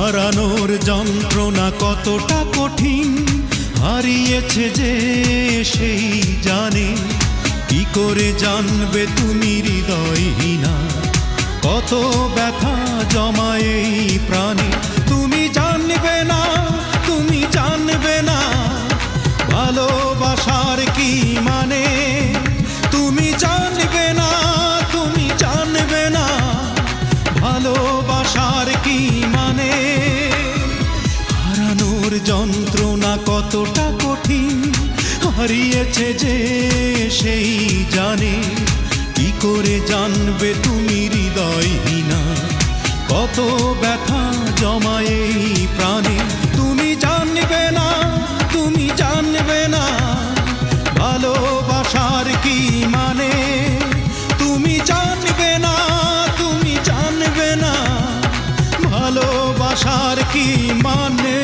হারানোর যন্ত্রণা কতটা কঠিন, হারিয়েছে যে সেই জানে। কি করে জানবে তুমি হৃদয়হীনা, কত ব্যথা জমায় এই প্রাণে। তুমি জানবে না, তুমি জানবে না ভালোবাসার কি মানে। তুমি জানবে না, তুমি জানবে না ভালোবাসার কি মানে। হারানোর যন্ত্রণা কতটা কঠিন, হারিয়েছে যে সেই জানে। কি করে জানবে তুমি হৃদয়হীনা, কত ব্যথা জমায় এই প্রাণে। তুমি জানবে না, তুমি জানবে না ভালোবাসার কি মানে। তুমি জানবে না, তুমি জানবে না ভালোবাসার কি মানে।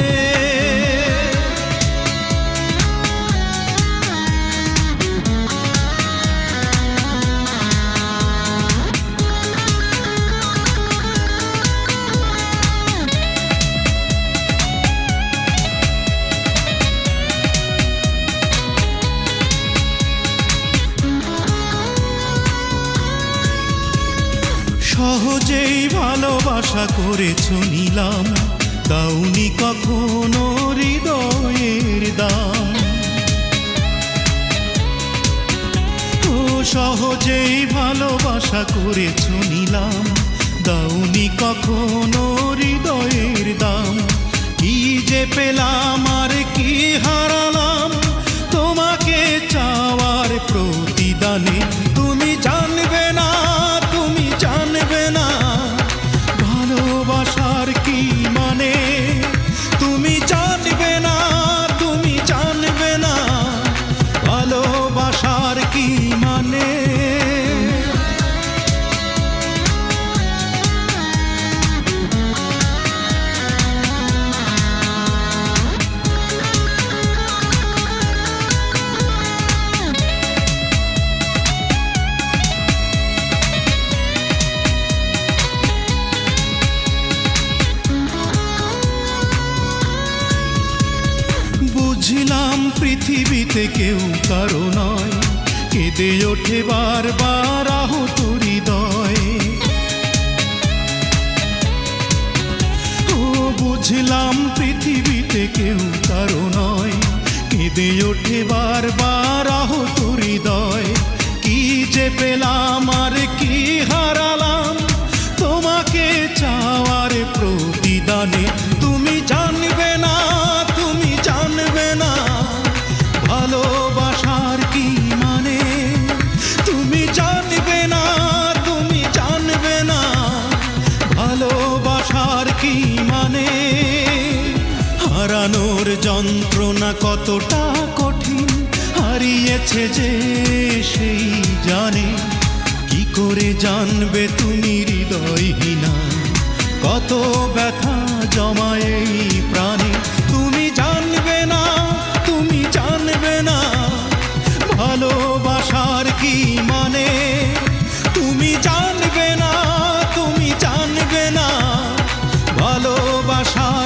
সহজেই ভালোবাসা করেছ নিলাম, দাওনি কখনো হৃদয়ের দাম। ও সহজেই ভালোবাসা করেছ নিলাম, দাওনি কখনো হৃদয়ের দাম। কি যে পেলাম আর কি হারালাম তোমাকে চাওয়ার প্রতিদানে। তুমি জানবে না, তুমি জানবে না ভালোবাসার কি মানে। তুমি জানবে না, তুমি জানবে না ভালোবাসার কি মানে। বুঝলাম পৃথিবীতে কেউ কারো নয়, কেঁদে ওঠে বারবার আহত হৃদয়। ও বুঝলাম পৃথিবীতে কেউ কারো নয়, কেঁদে ওঠে বারবার আহত হৃদয়। কি যে পেলাম আর কি হারালাম তোমাকে চাওয়ার প্রতিদানে। তুমি জানবে না, তুমি জানবে না ভালোবাসার কি মানে। তুমি জানবে না, তুমি জানবে না ভালোবাসার কি মানে। হারানোর যন্ত্রণা কতটা কঠিন, হারিয়েছে যে সেই জানে। কি করে জানবে তুমি হৃদয়হীনা, কত ব্যথা জমায় এই প্রাণে। তুমি জানবে না, তুমি জানবে না ভালোবাসার কি মানে। তুমি জানবে না, তুমি জানবে না ভালোবাসার